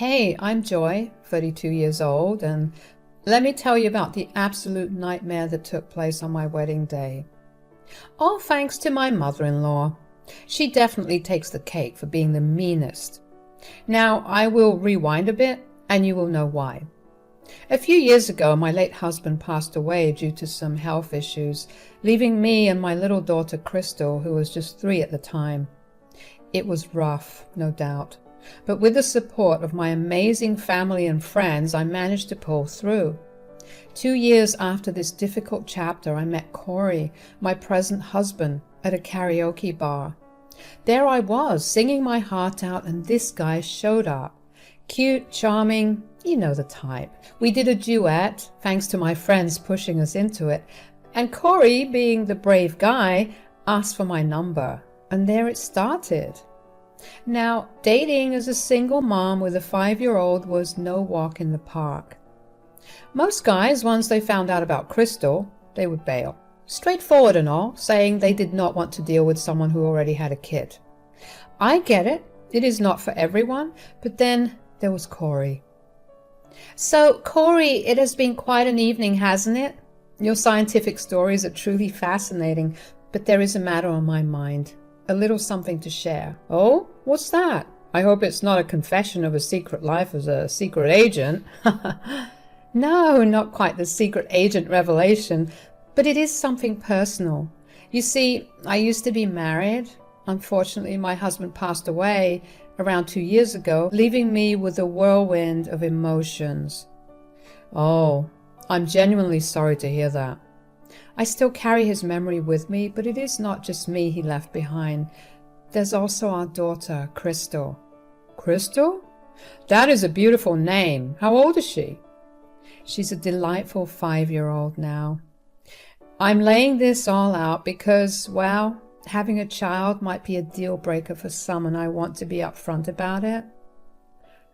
Hey, I'm Joy, 32 years old, and let me tell you about the absolute nightmare that took place on my wedding day. All thanks to my mother-in-law. She definitely takes the cake for being the meanest. Now, I will rewind a bit, and you will know why. A few years ago, my late husband passed away due to some health issues, leaving me and my little daughter Crystal, who was just 3 at the time. It was rough, no doubt. But with the support of my amazing family and friends, I managed to pull through. 2 years after this difficult chapter, I met Corey, my present husband, at a karaoke bar. There I was, singing my heart out, and this guy showed up. Cute, charming, you know the type. We did a duet, thanks to my friends pushing us into it, and Corey, being the brave guy, asked for my number, and there it started. Now, dating as a single mom with a 5-year-old was no walk in the park. Most guys, once they found out about Crystal, they would bail. Straightforward and all, saying they did not want to deal with someone who already had a kid. I get it. It is not for everyone. But then there was Corey. So, Corey, it has been quite an evening, hasn't it? Your scientific stories are truly fascinating, but there is a matter on my mind. A little something to share. Oh, what's that? I hope it's not a confession of a secret life as a secret agent. No, not quite the secret agent revelation, but it is something personal. You see, I used to be married. Unfortunately, my husband passed away around 2 years ago, leaving me with a whirlwind of emotions. Oh, I'm genuinely sorry to hear that. I still carry his memory with me, but it is not just me he left behind. There's also our daughter, Crystal. Crystal? That is a beautiful name. How old is she? She's a delightful 5-year-old now. I'm laying this all out because, well, having a child might be a deal breaker for some, and I want to be upfront about it.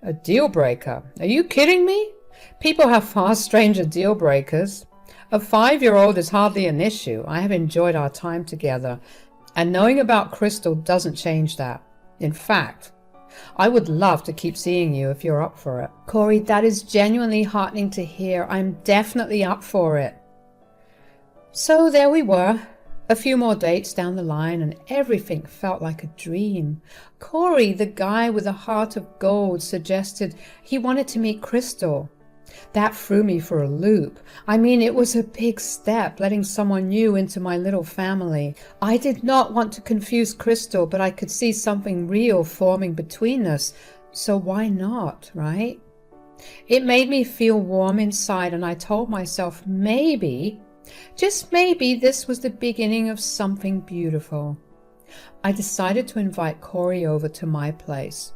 A deal breaker? Are you kidding me? People have far stranger deal breakers. A 5-year-old is hardly an issue. I have enjoyed our time together, and knowing about Crystal doesn't change that. In fact, I would love to keep seeing you if you're up for it. Corey, that is genuinely heartening to hear. I'm definitely up for it. So there we were, a few more dates down the line, and everything felt like a dream. Corey, the guy with a heart of gold, suggested he wanted to meet Crystal. That threw me for a loop. I mean, it was a big step, letting someone new into my little family. I did not want to confuse Crystal, but I could see something real forming between us. So why not, right? It made me feel warm inside, and I told myself maybe, just maybe, this was the beginning of something beautiful. I decided to invite Corey over to my place.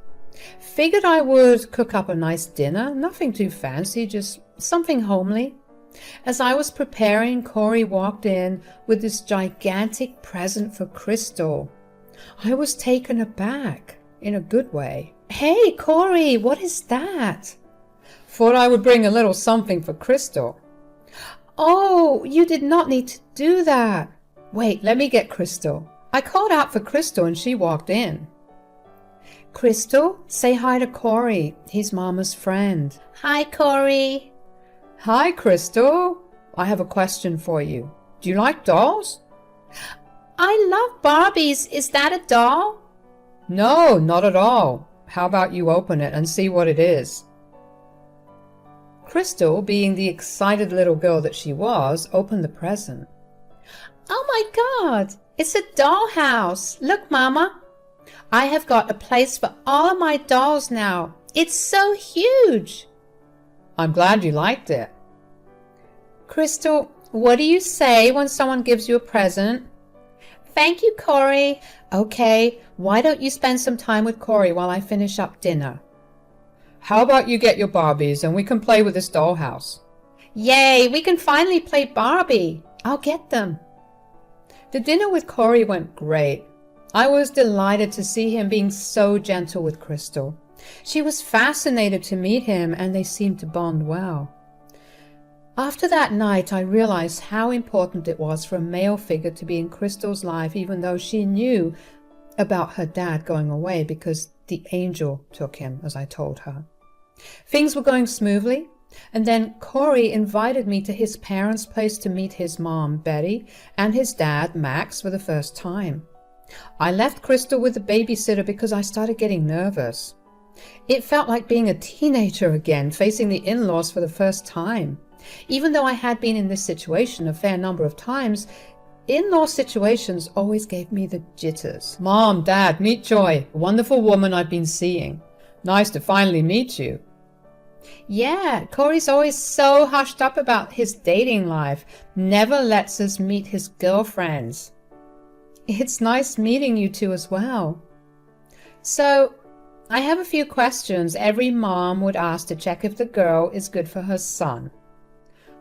Figured I would cook up a nice dinner, nothing too fancy, just something homely. As I was preparing, Corey walked in with this gigantic present for Crystal. I was taken aback, in a good way. Hey, Corey, what is that? Thought I would bring a little something for Crystal. Oh, you did not need to do that. Wait, let me get Crystal. I called out for Crystal and she walked in. Crystal, say hi to Corey. He's Mama's friend. Hi, Corey. Hi, Crystal. I have a question for you. Do you like dolls? I love Barbies. Is that a doll? No, not at all. How about you open it and see what it is? Crystal, being the excited little girl that she was, opened the present. Oh my God, it's a dollhouse. Look, Mama. I have got a place for all of my dolls now. It's so huge. I'm glad you liked it. Crystal, what do you say when someone gives you a present? Thank you, Corey. Okay, why don't you spend some time with Corey while I finish up dinner? How about you get your Barbies and we can play with this dollhouse? Yay, we can finally play Barbie. I'll get them. The dinner with Corey went great. I was delighted to see him being so gentle with Crystal. She was fascinated to meet him, and they seemed to bond well. After that night, I realized how important it was for a male figure to be in Crystal's life, even though she knew about her dad going away because the angel took him, as I told her. Things were going smoothly, and then Corey invited me to his parents' place to meet his mom, Betty, and his dad, Max, for the first time. I left Crystal with the babysitter because I started getting nervous. It felt like being a teenager again, facing the in-laws for the first time. Even though I had been in this situation a fair number of times, in-law situations always gave me the jitters. Mom, Dad, meet Joy, a wonderful woman I've been seeing. Nice to finally meet you. Yeah, Corey's always so hushed up about his dating life. Never lets us meet his girlfriends. It's nice meeting you two as well. So, I have a few questions every mom would ask to check if the girl is good for her son.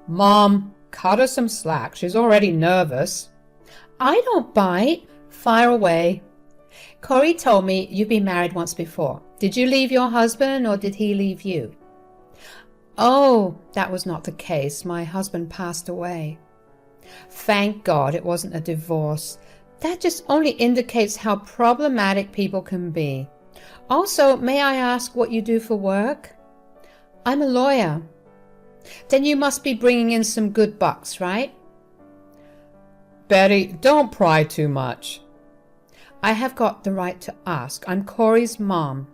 Mom, cut her some slack. She's already nervous. I don't bite. Fire away. Corey told me you've been married once before. Did you leave your husband or did he leave you? Oh, that was not the case. My husband passed away. Thank God it wasn't a divorce. That just only indicates how problematic people can be. Also, may I ask what you do for work? I'm a lawyer. Then you must be bringing in some good bucks, right? Betty, don't pry too much. I have got the right to ask. I'm Corey's mom.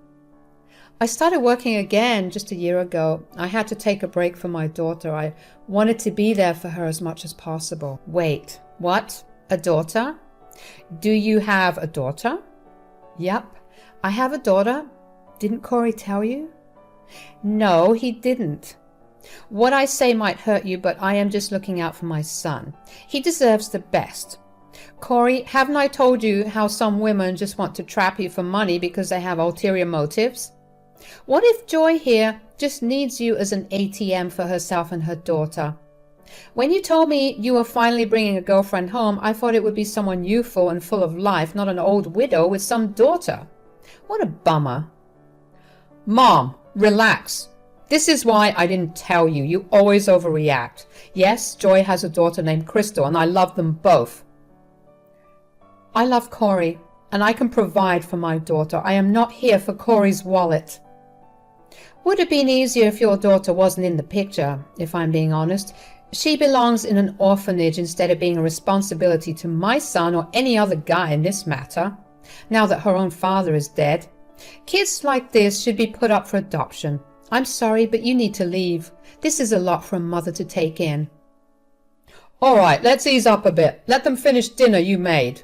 I started working again just a year ago. I had to take a break for my daughter. I wanted to be there for her as much as possible. Wait, what? A daughter? Do you have a daughter? Yep, I have a daughter. Didn't Corey tell you? No, he didn't. What I say might hurt you, but I am just looking out for my son. He deserves the best. Corey, haven't I told you how some women just want to trap you for money because they have ulterior motives? What if Joy here just needs you as an ATM for herself and her daughter? When you told me you were finally bringing a girlfriend home, I thought it would be someone youthful and full of life, not an old widow with some daughter. What a bummer. Mom, relax. This is why I didn't tell you. You always overreact. Yes, Joy has a daughter named Crystal, and I love them both. I love Corey, and I can provide for my daughter. I am not here for Corey's wallet. Would have been easier if your daughter wasn't in the picture, if I'm being honest. She belongs in an orphanage instead of being a responsibility to my son or any other guy in this matter, now that her own father is dead. Kids like this should be put up for adoption. I'm sorry, but you need to leave. This is a lot for a mother to take in. All right, let's ease up a bit. Let them finish dinner you made.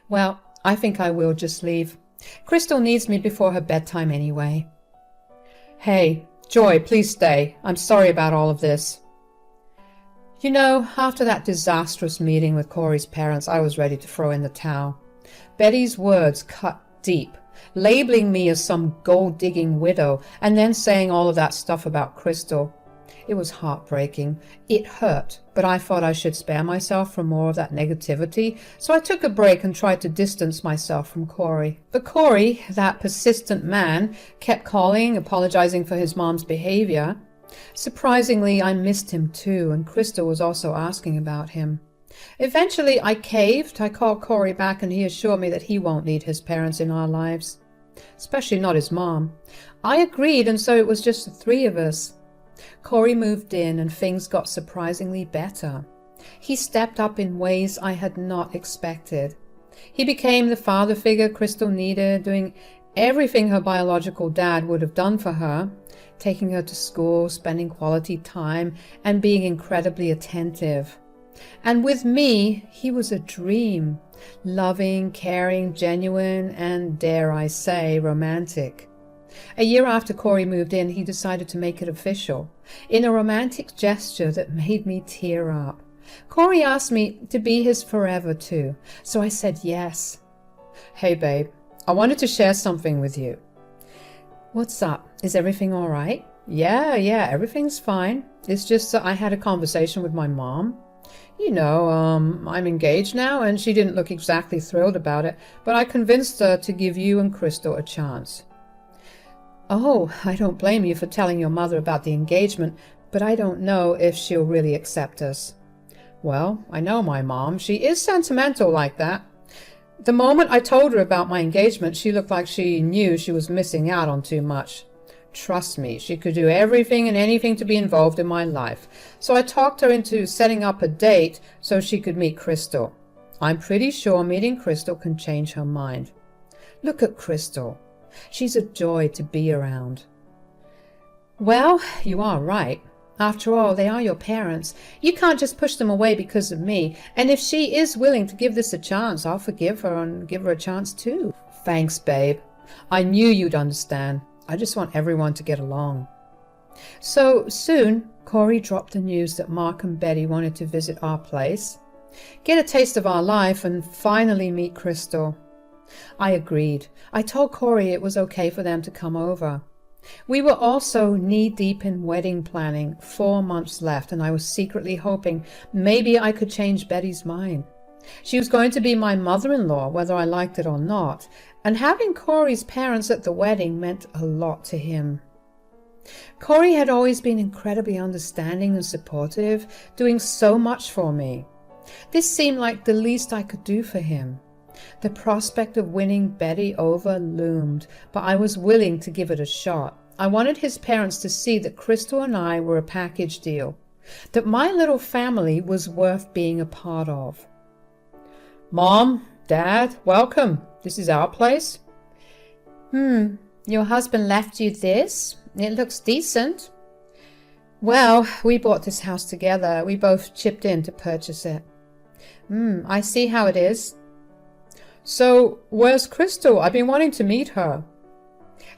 Well, I think I will just leave. Crystal needs me before her bedtime anyway. Hey, Joy, please stay. I'm sorry about all of this. You know, after that disastrous meeting with Corey's parents, I was ready to throw in the towel. Betty's words cut deep, labeling me as some gold-digging widow, and then saying all of that stuff about Crystal. It was heartbreaking. It hurt, but I thought I should spare myself from more of that negativity, so I took a break and tried to distance myself from Corey. But Corey, that persistent man, kept calling, apologizing for his mom's behavior. Surprisingly, I missed him too, and Crystal was also asking about him. Eventually, I caved. I called Corey back, and he assured me that he won't need his parents in our lives, especially not his mom. I agreed, and so it was just the three of us. Corey moved in, and things got surprisingly better. He stepped up in ways I had not expected. He became the father figure Crystal needed, doing everything her biological dad would have done for her, taking her to school, spending quality time, and being incredibly attentive. And with me, he was a dream, loving, caring, genuine, and, dare I say, romantic. A year after Corey moved in, he decided to make it official, in a romantic gesture that made me tear up. Corey asked me to be his forever too, so I said yes. Hey babe, I wanted to share something with you. What's up? Is everything all right? Yeah, everything's fine. It's just that I had a conversation with my mom. You know, I'm engaged now, and she didn't look exactly thrilled about it, but I convinced her to give you and Crystal a chance. Oh, I don't blame you for telling your mother about the engagement, but I don't know if she'll really accept us. Well, I know my mom. She is sentimental like that. The moment I told her about my engagement, she looked like she knew she was missing out on too much. Trust me, she could do everything and anything to be involved in my life. So I talked her into setting up a date so she could meet Crystal. I'm pretty sure meeting Crystal can change her mind. Look at Crystal. She's a joy to be around. Well, you are right. After all, they are your parents. You can't just push them away because of me. And if she is willing to give this a chance, I'll forgive her and give her a chance too. Thanks, babe. I knew you'd understand. I just want everyone to get along. So soon, Corey dropped the news that Mark and Betty wanted to visit our place, get a taste of our life, and finally meet Crystal. I agreed. I told Corey it was okay for them to come over. We were also knee-deep in wedding planning, 4 months left, and I was secretly hoping maybe I could change Betty's mind. She was going to be my mother-in-law, whether I liked it or not, and having Corey's parents at the wedding meant a lot to him. Corey had always been incredibly understanding and supportive, doing so much for me. This seemed like the least I could do for him. The prospect of winning Betty over loomed, but I was willing to give it a shot. I wanted his parents to see that Crystal and I were a package deal, that my little family was worth being a part of. Mom, Dad, welcome. This is our place. Your husband left you this? It looks decent. Well, we bought this house together. We both chipped in to purchase it. I see how it is. So, where's Crystal? I've been wanting to meet her.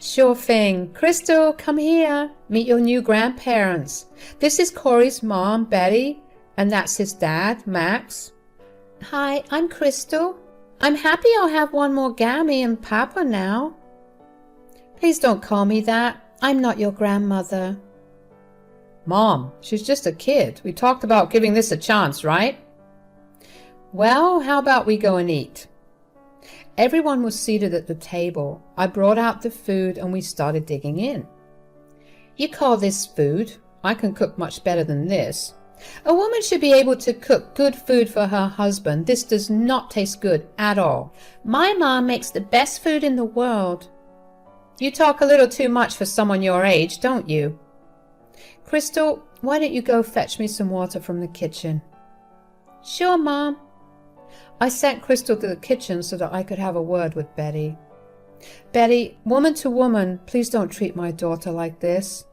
Sure thing. Crystal, come here. Meet your new grandparents. This is Corey's mom, Betty, and that's his dad, Max. Hi, I'm Crystal. I'm happy I'll have one more Gammy and Papa now. Please don't call me that. I'm not your grandmother. Mom, she's just a kid. We talked about giving this a chance, right? Well, how about we go and eat? Everyone was seated at the table. I brought out the food and we started digging in. You call this food? I can cook much better than this. A woman should be able to cook good food for her husband. This does not taste good at all. My mom makes the best food in the world. You talk a little too much for someone your age, don't you? Crystal, why don't you go fetch me some water from the kitchen? Sure, Mom. I sent Crystal to the kitchen so that I could have a word with Betty. Betty, woman to woman, please don't treat my daughter like this.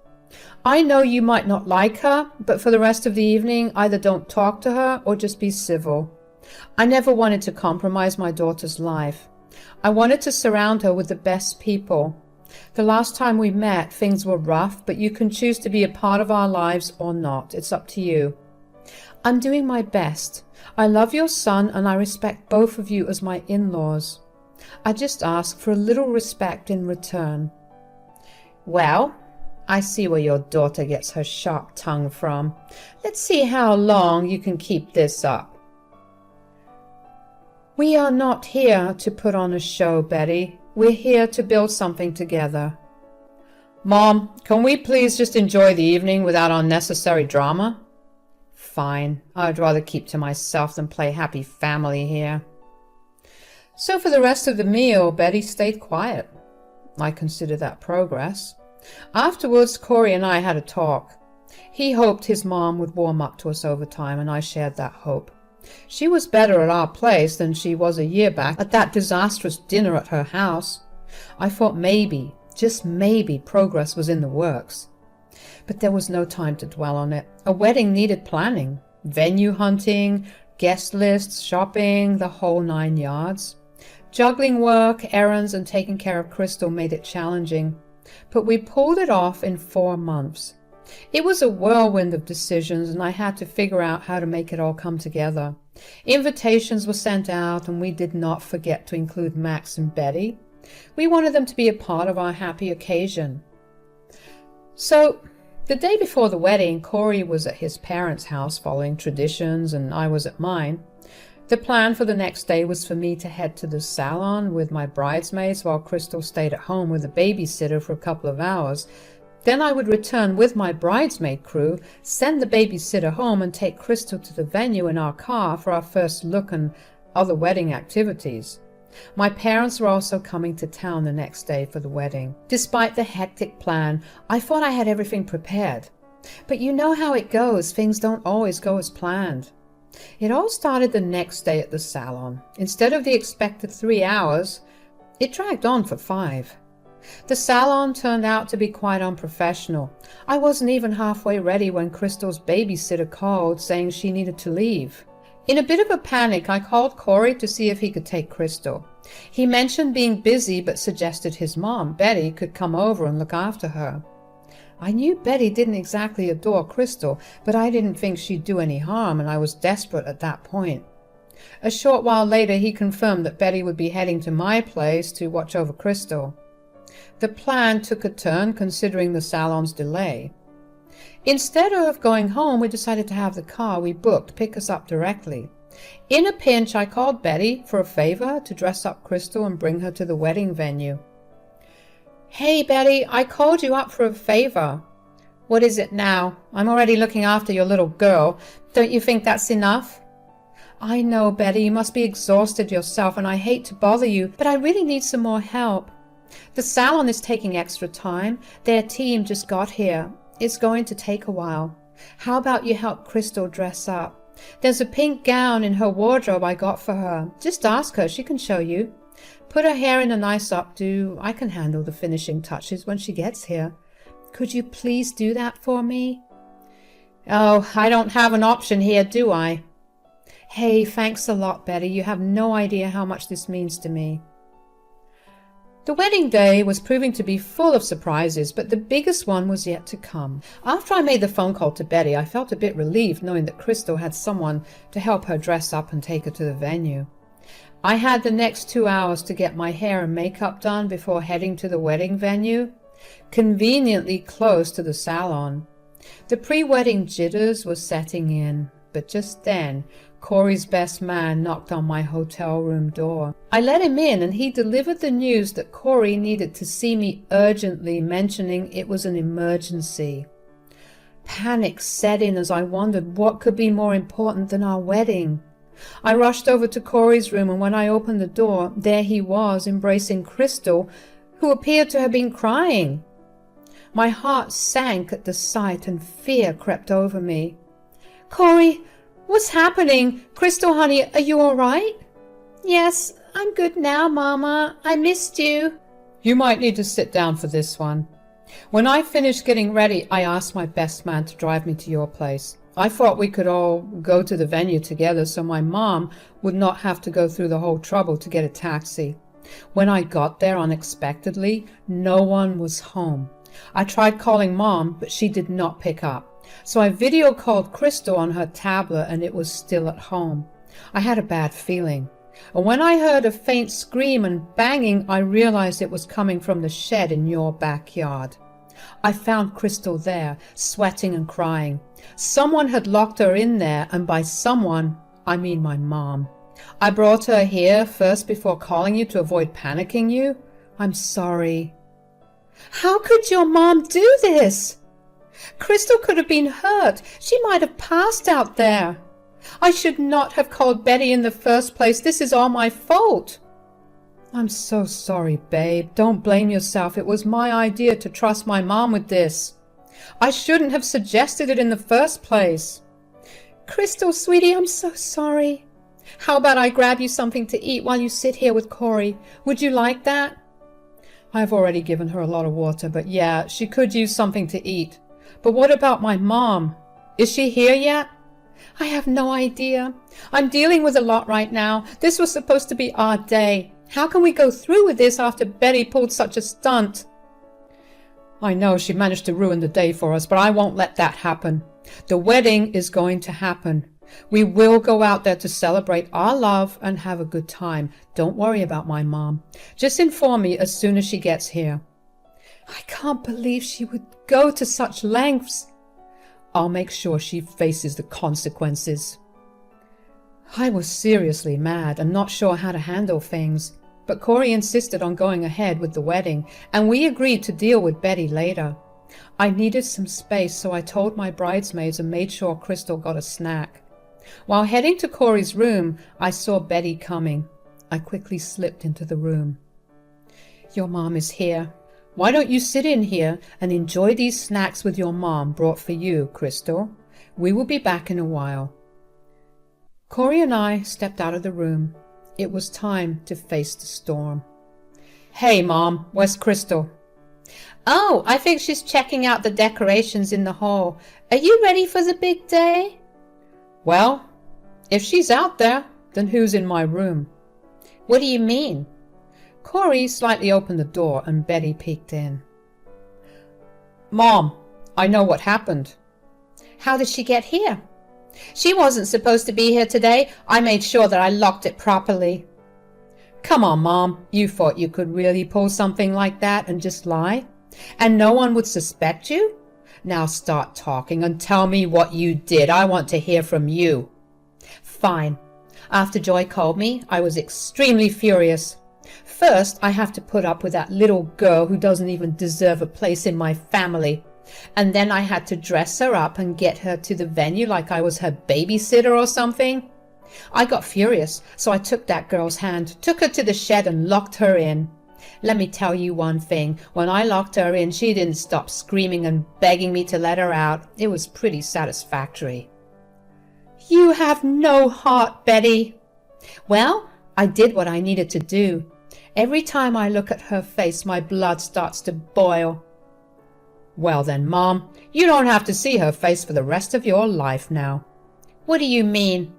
I know you might not like her, but for the rest of the evening, either don't talk to her or just be civil. I never wanted to compromise my daughter's life. I wanted to surround her with the best people. The last time we met, things were rough, but you can choose to be a part of our lives or not. It's up to you. I'm doing my best. I love your son and I respect both of you as my in-laws. I just ask for a little respect in return. Well, I see where your daughter gets her sharp tongue from. Let's see how long you can keep this up. We are not here to put on a show, Betty. We're here to build something together. Mom, can we please just enjoy the evening without unnecessary drama? Fine. I'd rather keep to myself than play happy family here. So for the rest of the meal, Betty stayed quiet. I consider that progress. Afterwards, Corey and I had a talk. He hoped his mom would warm up to us over time, and I shared that hope. She was better at our place than she was a year back at that disastrous dinner at her house. I thought maybe, just maybe, progress was in the works. But there was no time to dwell on it. A wedding needed planning, venue hunting, guest lists, shopping, the whole 9 yards. Juggling work, errands, and taking care of Crystal made it challenging, but we pulled it off in 4 months. It was a whirlwind of decisions, and I had to figure out how to make it all come together. Invitations were sent out, and we did not forget to include Max and Betty. We wanted them to be a part of our happy occasion. So, the day before the wedding, Corey was at his parents' house following traditions, and I was at mine. The plan for the next day was for me to head to the salon with my bridesmaids while Crystal stayed at home with a babysitter for a couple of hours. Then I would return with my bridesmaid crew, send the babysitter home, and take Crystal to the venue in our car for our first look and other wedding activities. My parents were also coming to town the next day for the wedding. Despite the hectic plan, I thought I had everything prepared. But you know how it goes, things don't always go as planned. It all started the next day at the salon. Instead of the expected 3 hours, it dragged on for 5. The salon turned out to be quite unprofessional. I wasn't even halfway ready when Crystal's babysitter called saying she needed to leave. In a bit of a panic, I called Corey to see if he could take Crystal. He mentioned being busy but suggested his mom, Betty, could come over and look after her. I knew Betty didn't exactly adore Crystal, but I didn't think she'd do any harm, and I was desperate at that point. A short while later, he confirmed that Betty would be heading to my place to watch over Crystal. The plan took a turn considering the salon's delay. Instead of going home, we decided to have the car we booked pick us up directly. In a pinch, I called Betty for a favor to dress up Crystal and bring her to the wedding venue. "Hey, Betty, I called you up for a favor." "What is it now? I'm already looking after your little girl. Don't you think that's enough?" "I know, Betty, you must be exhausted yourself, and I hate to bother you, but I really need some more help. The salon is taking extra time. Their team just got here. It's going to take a while. How about you help Crystal dress up? There's a pink gown in her wardrobe I got for her. Just ask her, she can show you. Put her hair in a nice updo. I can handle the finishing touches when she gets here. Could you please do that for me?" "Oh, I don't have an option here, do I?" "Hey, thanks a lot, Betty. You have no idea how much this means to me." The wedding day was proving to be full of surprises, but the biggest one was yet to come. After I made the phone call to Betty, I felt a bit relieved knowing that Crystal had someone to help her dress up and take her to the venue. I had the next 2 hours to get my hair and makeup done before heading to the wedding venue, conveniently close to the salon. The pre-wedding jitters were setting in, but just then, Corey's best man knocked on my hotel room door. I let him in, and he delivered the news that Corey needed to see me urgently, mentioning it was an emergency. Panic set in as I wondered what could be more important than our wedding. I rushed over to Corey's room, and when I opened the door, there he was, embracing Crystal, who appeared to have been crying. My heart sank at the sight, and fear crept over me. "Corey, what's happening? Crystal, honey, are you all right?" "Yes, I'm good now, Mama. I missed you." "You might need to sit down for this one." When I finished getting ready, I asked my best man to drive me to your place. I thought we could all go to the venue together so my mom would not have to go through the whole trouble to get a taxi. When I got there unexpectedly, no one was home. I tried calling Mom, but she did not pick up. So I video called Crystal on her tablet, and it was still at home. I had a bad feeling. And when I heard a faint scream and banging, I realized it was coming from the shed in your backyard. I found Crystal there, sweating and crying. Someone had locked her in there, and by someone, I mean my mom. I brought her here first before calling you to avoid panicking you. I'm sorry. How could your mom do this? Crystal could have been hurt. She might have passed out there. I should not have called Betty in the first place. This is all my fault. I'm so sorry, babe. Don't blame yourself. It was my idea to trust my mom with this. I shouldn't have suggested it in the first place. Crystal, sweetie, I'm so sorry. How about I grab you something to eat while you sit here with Corey? Would you like that? I've already given her a lot of water, but yeah, she could use something to eat. But what about my mom? Is she here yet? I have no idea. I'm dealing with a lot right now. This was supposed to be our day. How can we go through with this after Betty pulled such a stunt? I know she managed to ruin the day for us, but I won't let that happen. The wedding is going to happen. We will go out there to celebrate our love and have a good time. Don't worry about my mom. Just inform me as soon as she gets here. I can't believe she would go to such lengths. I'll make sure she faces the consequences. I was seriously mad and not sure how to handle things, but Corey insisted on going ahead with the wedding, and we agreed to deal with Betty later. I needed some space, so I told my bridesmaids and made sure Crystal got a snack. While heading to Corey's room, I saw Betty coming. I quickly slipped into the room. Your mom is here. Why don't you sit in here and enjoy these snacks with your mom brought for you, Crystal? We will be back in a while. Corey and I stepped out of the room. It was time to face the storm. Hey, Mom, where's Crystal? Oh, I think she's checking out the decorations in the hall. Are you ready for the big day? Well, if she's out there, then who's in my room? What do you mean? Corey slightly opened the door and Betty peeked in. Mom, I know what happened. How did she get here? She wasn't supposed to be here today. I made sure that I locked it properly. Come on, Mom. You thought you could really pull something like that and just lie? And no one would suspect you? Now start talking and tell me what you did. I want to hear from you. Fine. After Joy called me, I was extremely furious. First, I have to put up with that little girl who doesn't even deserve a place in my family. And then I had to dress her up and get her to the venue like I was her babysitter or something. I got furious, so I took that girl's hand, took her to the shed and locked her in. Let me tell you one thing. When I locked her in, she didn't stop screaming and begging me to let her out. It was pretty satisfactory. You have no heart, Betty. Well, I did what I needed to do. Every time I look at her face, my blood starts to boil. Well then, Mom, you don't have to see her face for the rest of your life now. What do you mean?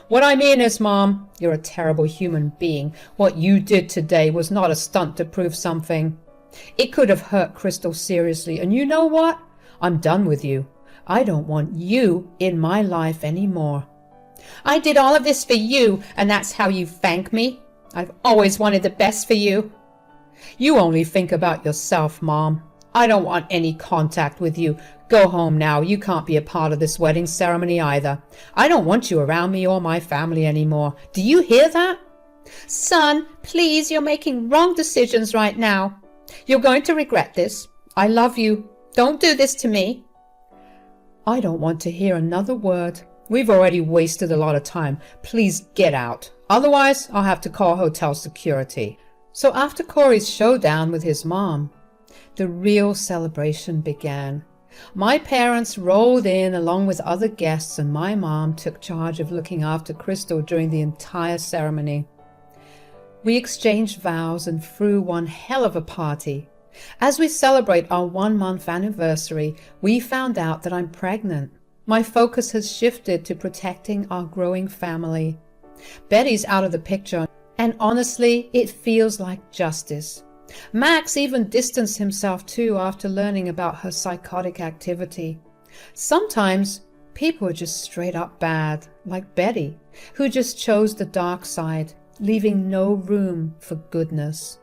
What I mean is, Mom, you're a terrible human being. What you did today was not a stunt to prove something. It could have hurt Crystal seriously, and you know what? I'm done with you. I don't want you in my life anymore. I did all of this for you, and that's how you thank me? I've always wanted the best for you. You only think about yourself, Mom. I don't want any contact with you. Go home now. You can't be a part of this wedding ceremony either. I don't want you around me or my family anymore. Do you hear that? Son, please, you're making wrong decisions right now. You're going to regret this. I love you. Don't do this to me. I don't want to hear another word. We've already wasted a lot of time. Please get out. Otherwise, I'll have to call hotel security. So after Corey's showdown with his mom, the real celebration began. My parents rolled in along with other guests, and my mom took charge of looking after Crystal during the entire ceremony. We exchanged vows and threw one hell of a party. As we celebrate our 1-month anniversary, we found out that I'm pregnant. My focus has shifted to protecting our growing family. Betty's out of the picture, and honestly, it feels like justice. Max even distanced himself too after learning about her psychotic activity. Sometimes people are just straight up bad, like Betty, who just chose the dark side, leaving no room for goodness.